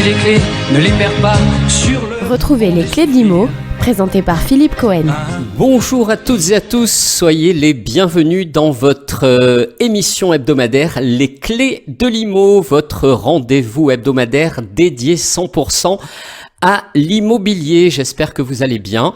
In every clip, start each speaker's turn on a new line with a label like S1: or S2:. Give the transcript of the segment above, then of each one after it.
S1: les clés, ne les perds pas sur le...
S2: Retrouvez les clés de l'IMO, présentées par Philippe Cohen.
S3: Bonjour à toutes et à tous, soyez les bienvenus dans votre émission hebdomadaire Les clés de l'IMO, votre rendez-vous hebdomadaire dédié 100% à l'immobilier. J'espère que vous allez bien.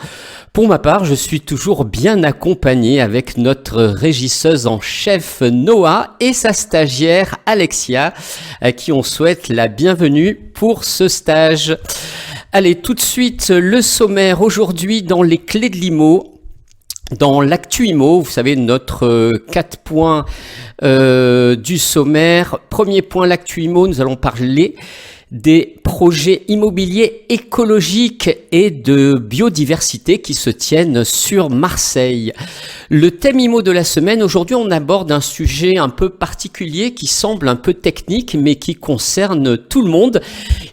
S3: Pour ma part, je suis toujours bien accompagné avec notre régisseuse en chef Noah et sa stagiaire Alexia, à qui on souhaite la bienvenue pour ce stage. Allez, tout de suite, le sommaire aujourd'hui dans les clés de l'IMO. Dans l'actu IMO, vous savez, notre 4 points du sommaire. Premier point, l'actu IMO, nous allons parler des projets immobiliers écologiques et de biodiversité qui se tiennent sur Marseille. Le thème IMO de la semaine, aujourd'hui on aborde un sujet un peu particulier qui semble un peu technique mais qui concerne tout le monde.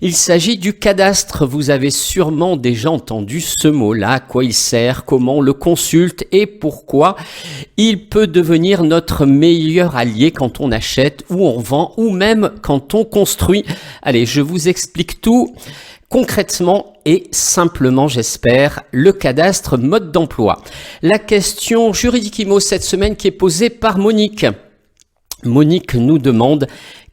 S3: Il s'agit du cadastre. Vous avez sûrement déjà entendu ce mot-là, à quoi il sert, comment on le consulte et pourquoi il peut devenir notre meilleur allié quand on achète ou on vend ou même quand on construit. Allez, je vous explique tout concrètement et simplement, j'espère, le cadastre, mode d'emploi. La question juridique IMO cette semaine qui est posée par Monique. Monique nous demande: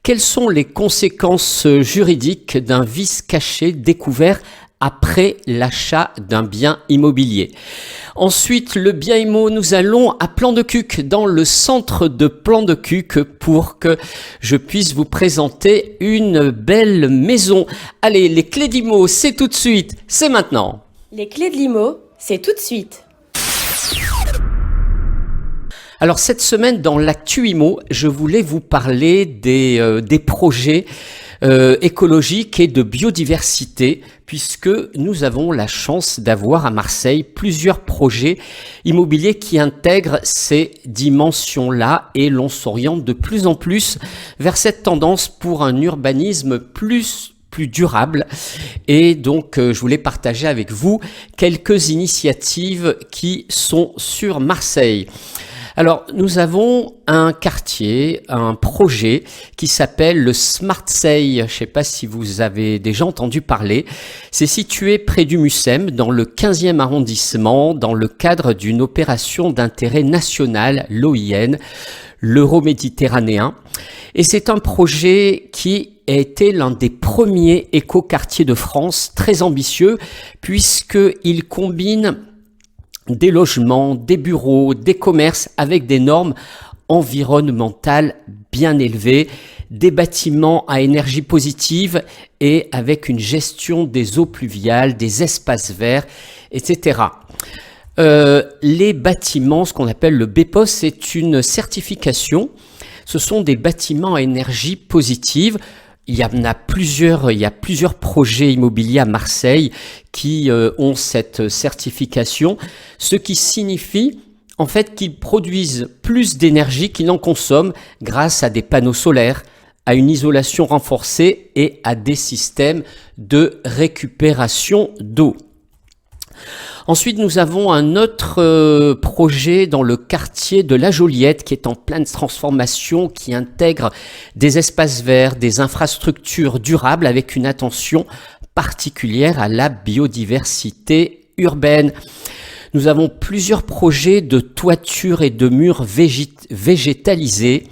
S3: quelles sont les conséquences juridiques d'un vice caché découvert après l'achat d'un bien immobilier? Ensuite, le bien IMO, nous allons à Plan de Cuc, dans le centre de Plan de Cuc, pour que je puisse vous présenter une belle maison. Allez, les clés d'IMO, c'est tout de suite, c'est maintenant.
S2: Les clés de l'IMO, c'est tout de suite.
S3: Alors cette semaine, dans l'actu IMO, je voulais vous parler des projets écologiques et de biodiversité, puisque nous avons la chance d'avoir à Marseille plusieurs projets immobiliers qui intègrent ces dimensions-là, et l'on s'oriente de plus en plus vers cette tendance pour un urbanisme plus durable. Et donc je voulais partager avec vous quelques initiatives qui sont sur Marseille. Alors, nous avons un quartier, un projet qui s'appelle le Smartseille. Je ne sais pas si vous avez déjà entendu parler. C'est situé près du Mucem, dans le 15e arrondissement, dans le cadre d'une opération d'intérêt national, l'OIN, l'Euro-Méditerranéen. Et c'est un projet qui a été l'un des premiers écoquartiers de France, très ambitieux, puisqu'il combine des logements, des bureaux, des commerces avec des normes environnementales bien élevées, des bâtiments à énergie positive et avec une gestion des eaux pluviales, des espaces verts, etc. Les bâtiments, ce qu'on appelle le BEPOS, c'est une certification. Ce sont des bâtiments à énergie positive. Il y a plusieurs projets immobiliers à Marseille qui ont cette certification, ce qui signifie en fait qu'ils produisent plus d'énergie qu'ils n'en consomment grâce à des panneaux solaires, à une isolation renforcée et à des systèmes de récupération d'eau. Ensuite, nous avons un autre projet dans le quartier de La Joliette qui est en pleine transformation, qui intègre des espaces verts, des infrastructures durables avec une attention particulière à la biodiversité urbaine. Nous avons plusieurs projets de toitures et de murs végétalisés.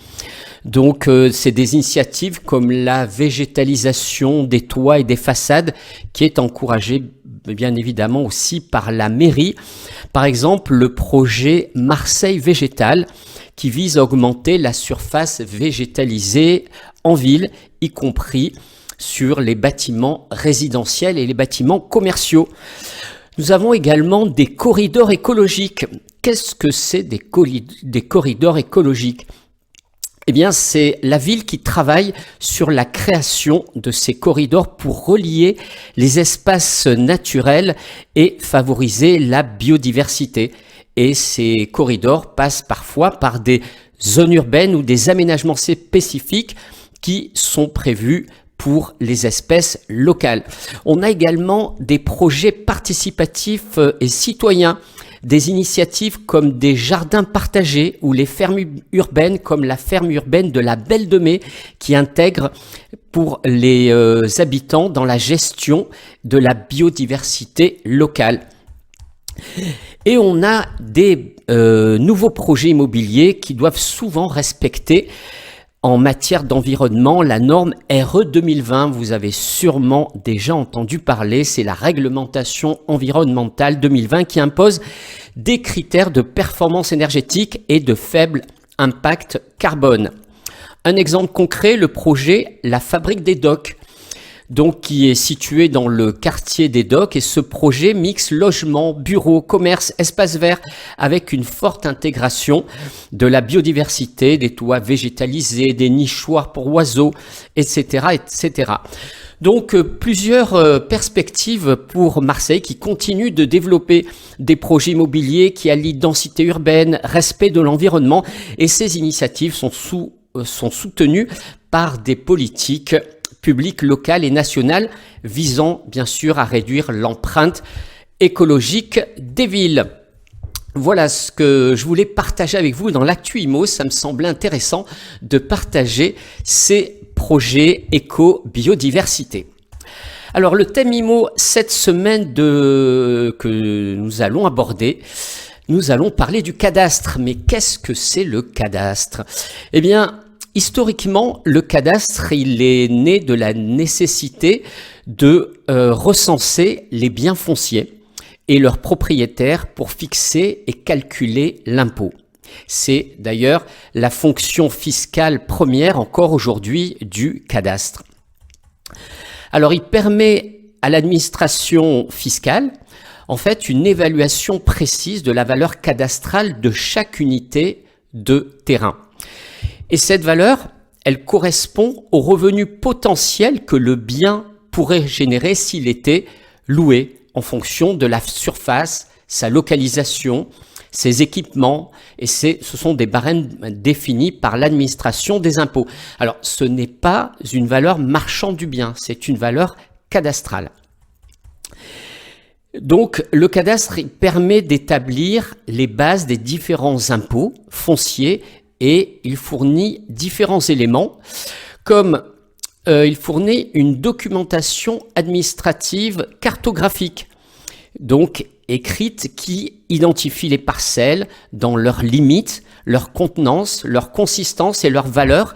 S3: Donc c'est des initiatives comme la végétalisation des toits et des façades qui est encouragée bien évidemment aussi par la mairie. Par exemple, le projet Marseille Végétal qui vise à augmenter la surface végétalisée en ville, y compris sur les bâtiments résidentiels et les bâtiments commerciaux. Nous avons également des corridors écologiques. Qu'est-ce que c'est des corridors écologiques ? Eh bien, c'est la ville qui travaille sur la création de ces corridors pour relier les espaces naturels et favoriser la biodiversité. Et ces corridors passent parfois par des zones urbaines ou des aménagements spécifiques qui sont prévus pour les espèces locales. On a également des projets participatifs et citoyens, des initiatives comme des jardins partagés ou les fermes urbaines comme la ferme urbaine de la Belle de Mai qui intègre pour les habitants dans la gestion de la biodiversité locale. Et on a des nouveaux projets immobiliers qui doivent souvent respecter en matière d'environnement la norme RE 2020. Vous avez sûrement déjà entendu parler, c'est la réglementation environnementale 2020 qui impose des critères de performance énergétique et de faible impact carbone. Un exemple concret, le projet La Fabrique des Docks, donc qui est situé dans le quartier des Docks, et ce projet mixe logement, bureaux, commerce, espaces verts avec une forte intégration de la biodiversité, des toits végétalisés, des nichoirs pour oiseaux, etc., etc. Donc plusieurs perspectives pour Marseille qui continue de développer des projets immobiliers qui allient densité urbaine, respect de l'environnement, et ces initiatives sont soutenues par des politiques publiques locales et nationales visant bien sûr à réduire l'empreinte écologique des villes. Voilà ce que je voulais partager avec vous dans l'Actu IMO. Ça me semblait intéressant de partager ces projets éco-biodiversité. Alors le thème IMO cette semaine que nous allons aborder, nous allons parler du cadastre. Mais qu'est-ce que c'est le cadastre ? Eh bien, historiquement, le cadastre, il est né de la nécessité de recenser les biens fonciers et leurs propriétaires pour fixer et calculer l'impôt. C'est d'ailleurs la fonction fiscale première encore aujourd'hui du cadastre. Alors, il permet à l'administration fiscale, en fait, une évaluation précise de la valeur cadastrale de chaque unité de terrain. Et cette valeur, elle correspond au revenu potentiel que le bien pourrait générer s'il était loué en fonction de la surface, sa localisation, ses équipements, et ce sont des barèmes définis par l'administration des impôts. Alors, ce n'est pas une valeur marchande du bien, c'est une valeur cadastrale. Donc, le cadastre il permet d'établir les bases des différents impôts fonciers et il fournit différents éléments comme il fournit une documentation administrative cartographique, donc écrite, qui identifie les parcelles dans leurs limites, leur contenance, leur consistance et leur valeur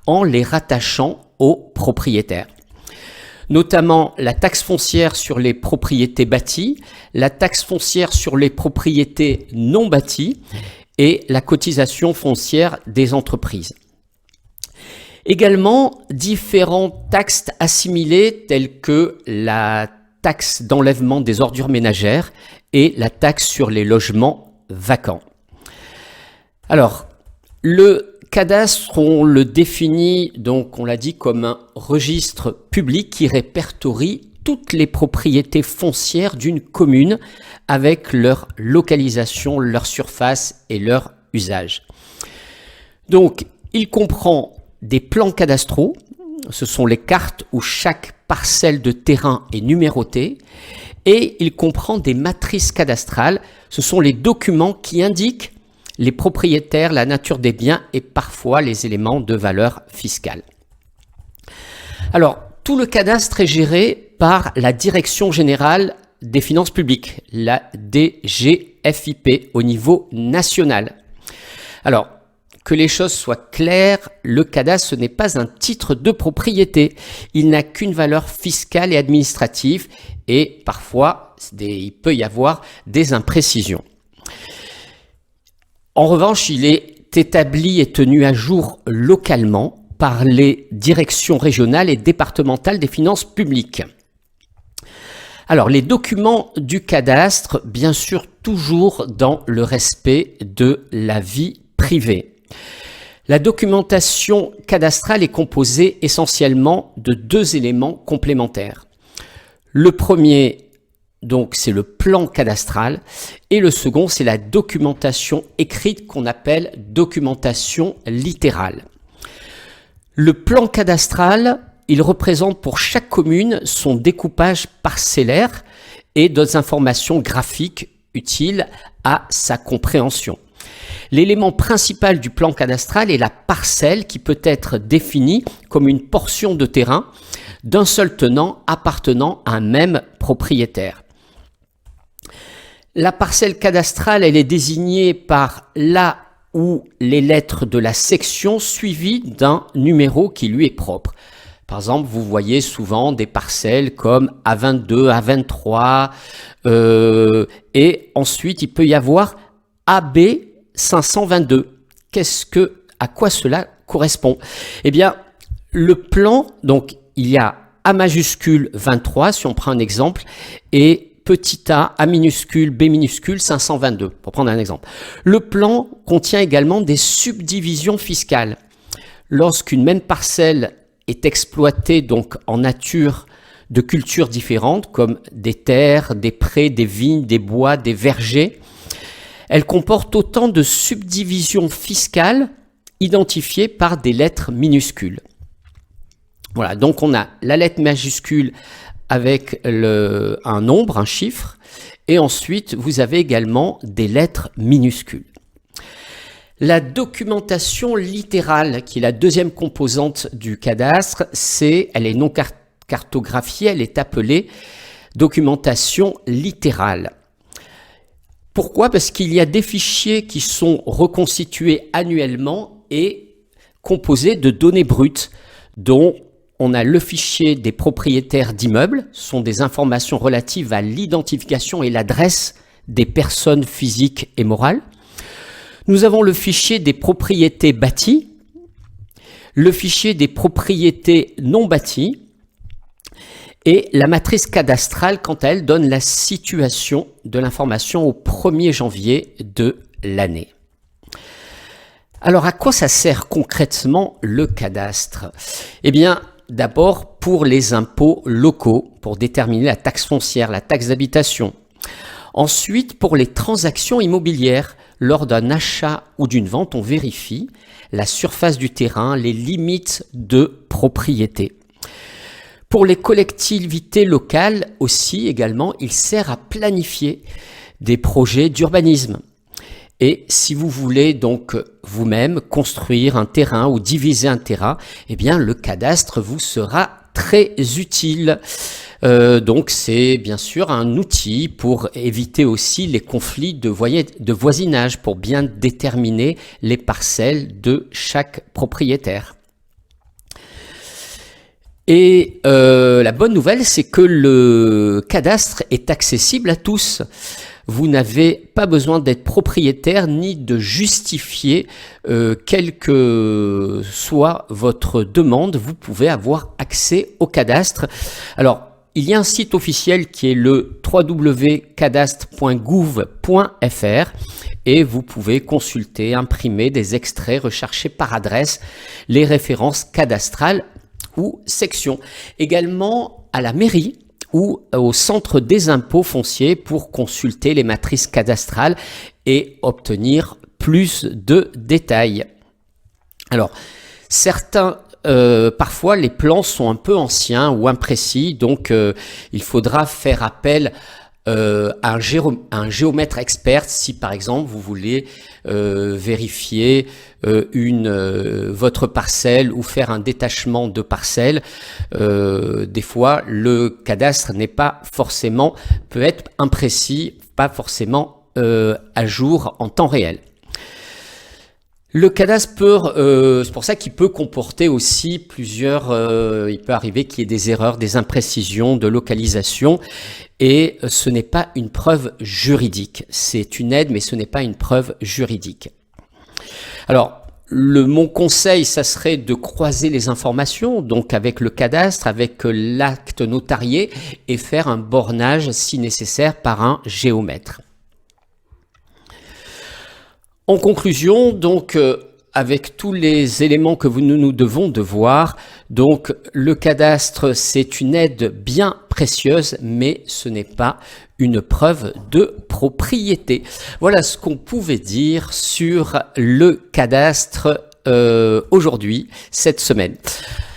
S3: en les rattachant aux propriétaires. Notamment la taxe foncière sur les propriétés bâties, la taxe foncière sur les propriétés non bâties et la cotisation foncière des entreprises. Également, différentes taxes assimilées telles que la taxe d'enlèvement des ordures ménagères et la taxe sur les logements vacants. Alors, le cadastre, on le définit, donc on l'a dit, comme un registre public qui répertorie toutes les propriétés foncières d'une commune avec leur localisation, leur surface et leur usage. Donc, il comprend des plans cadastraux, ce sont les cartes où chaque parcelle de terrain est numérotée, et il comprend des matrices cadastrales, ce sont les documents qui indiquent les propriétaires, la nature des biens et parfois les éléments de valeur fiscale. Alors, tout le cadastre est géré par la Direction générale des finances publiques, la DGFiP, au niveau national. Alors, que les choses soient claires, le cadastre, ce n'est pas un titre de propriété. Il n'a qu'une valeur fiscale et administrative et parfois, il peut y avoir des imprécisions. En revanche, il est établi et tenu à jour localement par les directions régionales et départementales des finances publiques. Alors, les documents du cadastre, bien sûr, toujours dans le respect de la vie privée. La documentation cadastrale est composée essentiellement de deux éléments complémentaires. Le premier, donc, c'est le plan cadastral et le second, c'est la documentation écrite qu'on appelle documentation littérale. Le plan cadastral, il représente pour chaque commune son découpage parcellaire et d'autres informations graphiques utiles à sa compréhension. L'élément principal du plan cadastral est la parcelle qui peut être définie comme une portion de terrain d'un seul tenant appartenant à un même propriétaire. La parcelle cadastrale, elle est désignée par la ou les lettres de la section suivies d'un numéro qui lui est propre. Par exemple, vous voyez souvent des parcelles comme A22, A23, et ensuite il peut y avoir AB 522. À quoi cela correspond? Eh bien, le plan, donc il y a A majuscule 23, si on prend un exemple, et petit a minuscule, B minuscule 522, pour prendre un exemple. Le plan contient également des subdivisions fiscales. Lorsqu'une même parcelle est exploitée donc en nature de cultures différentes, comme des terres, des prés, des vignes, des bois, des vergers, elle comporte autant de subdivisions fiscales identifiées par des lettres minuscules. Voilà, donc on a la lettre majuscule avec un nombre, un chiffre, et ensuite vous avez également des lettres minuscules. La documentation littérale, qui est la deuxième composante du cadastre, elle est non cartographiée, elle est appelée documentation littérale. Pourquoi? Parce qu'il y a des fichiers qui sont reconstitués annuellement et composés de données brutes, dont on a le fichier des propriétaires d'immeubles, ce sont des informations relatives à l'identification et l'adresse des personnes physiques et morales. Nous avons le fichier des propriétés bâties, le fichier des propriétés non bâties, et la matrice cadastrale, quant à elle, donne la situation de l'information au 1er janvier de l'année. Alors, à quoi ça sert concrètement le cadastre? Eh bien, d'abord pour les impôts locaux, pour déterminer la taxe foncière, la taxe d'habitation. Ensuite, pour les transactions immobilières, lors d'un achat ou d'une vente, on vérifie la surface du terrain, les limites de propriété. Pour les collectivités locales aussi, également, il sert à planifier des projets d'urbanisme. Et si vous voulez donc vous-même construire un terrain ou diviser un terrain, eh bien le cadastre vous sera très utile. Donc c'est bien sûr un outil pour éviter aussi les conflits de voisinage, pour bien déterminer les parcelles de chaque propriétaire. Et la bonne nouvelle, c'est que le cadastre est accessible à tous. Vous n'avez pas besoin d'être propriétaire ni de justifier quelle que soit votre demande. Vous pouvez avoir accès au cadastre. Alors, il y a un site officiel qui est le www.cadastre.gouv.fr et vous pouvez consulter, imprimer des extraits, rechercher par adresse les références cadastrales ou sections. Également à la mairie ou au centre des impôts fonciers pour consulter les matrices cadastrales et obtenir plus de détails. Alors, parfois les plans sont un peu anciens ou imprécis, donc il faudra faire appel à un géomètre expert si par exemple vous voulez vérifier votre parcelle ou faire un détachement de parcelle. Des fois le cadastre peut être imprécis, pas forcément à jour en temps réel. Le cadastre c'est pour ça qu'il peut comporter aussi il peut arriver qu'il y ait des erreurs, des imprécisions de localisation, et ce n'est pas une preuve juridique. C'est une aide, mais ce n'est pas une preuve juridique. Alors, mon conseil, ça serait de croiser les informations, donc avec le cadastre, avec l'acte notarié, et faire un bornage si nécessaire par un géomètre. En conclusion, donc, avec tous les éléments que nous devons de voir, donc le cadastre, c'est une aide bien précieuse, mais ce n'est pas une preuve de propriété. Voilà ce qu'on pouvait dire sur le cadastre aujourd'hui, cette semaine.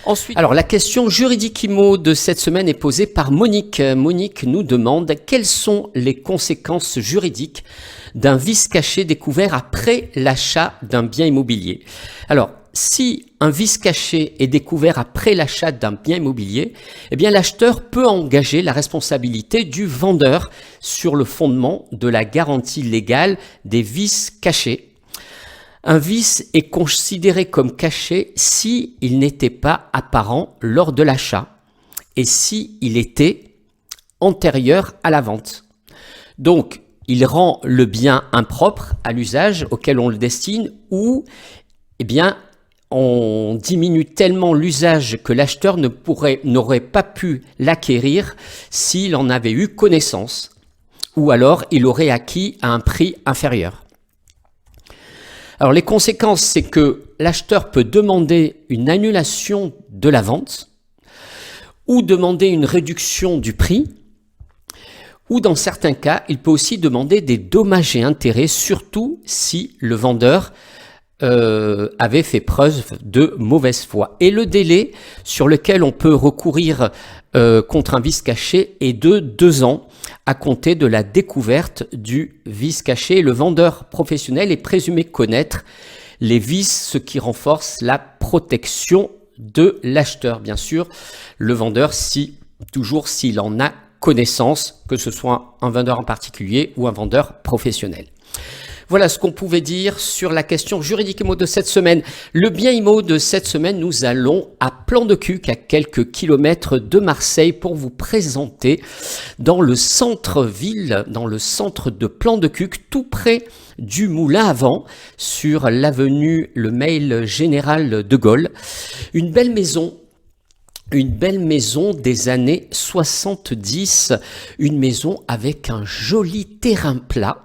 S3: Ensuite, alors la question juridique IMO de cette semaine est posée par Monique. Monique nous demande quelles sont les conséquences juridiques d'un vice caché découvert après l'achat d'un bien immobilier. Alors, si un vice caché est découvert après l'achat d'un bien immobilier, eh bien l'acheteur peut engager la responsabilité du vendeur sur le fondement de la garantie légale des vices cachés. Un vice est considéré comme caché si il n'était pas apparent lors de l'achat et si il était antérieur à la vente. Donc, il rend le bien impropre à l'usage auquel on le destine ou, eh bien, on diminue tellement l'usage que l'acheteur n'aurait pas pu l'acquérir s'il en avait eu connaissance ou alors il aurait acquis à un prix inférieur. Alors les conséquences, c'est que l'acheteur peut demander une annulation de la vente ou demander une réduction du prix ou dans certains cas, il peut aussi demander des dommages et intérêts, surtout si le vendeur avait fait preuve de mauvaise foi. Et le délai sur lequel on peut recourir contre un vice caché est de 2 ans à compter de la découverte du vice caché. Le vendeur professionnel est présumé connaître les vices, ce qui renforce la protection de l'acheteur. Bien sûr, le vendeur, toujours s'il en a connaissance, que ce soit un vendeur en particulier ou un vendeur professionnel. Voilà ce qu'on pouvait dire sur la question juridique IMO de cette semaine. Le bien IMO de cette semaine, nous allons à Plan-de-Cuc, à quelques kilomètres de Marseille, pour vous présenter dans le centre-ville, dans le centre de Plan-de-Cuc, tout près du Moulin à Vent, sur l'avenue Le Mail Général de Gaulle. Une belle maison des années 70, une maison avec un joli terrain plat,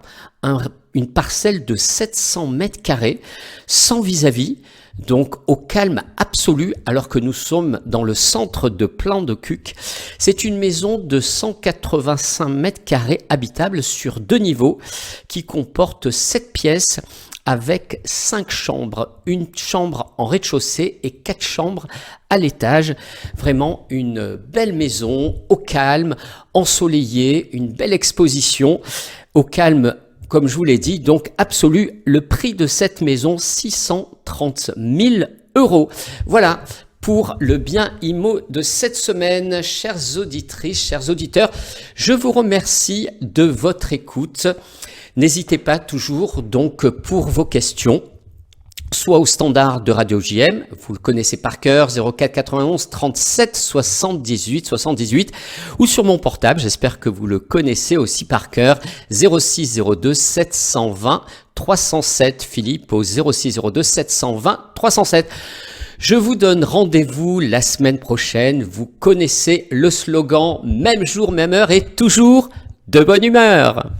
S3: une parcelle de 700 mètres carrés, sans vis-à-vis, donc au calme absolu, alors que nous sommes dans le centre de Plan-de-Cuc. C'est une maison de 185 mètres carrés habitable sur 2 niveaux, qui comporte 7 pièces, avec 5 chambres, une chambre en rez-de-chaussée et 4 chambres à l'étage. Vraiment une belle maison, au calme, ensoleillée, une belle exposition, au calme, comme je vous l'ai dit, donc absolu. Le prix de cette maison, 630 000 €. Voilà pour le bien IMO de cette semaine. Chères auditrices, chers auditeurs, je vous remercie de votre écoute. N'hésitez pas toujours donc pour vos questions, soit au standard de Radio JM, vous le connaissez par cœur, 04 91 37 78 78, ou sur mon portable, j'espère que vous le connaissez aussi par cœur, 06 02 720 307, Philippe au 06 02 720 307. Je vous donne rendez-vous la semaine prochaine, vous connaissez le slogan, même jour, même heure et toujours de bonne humeur.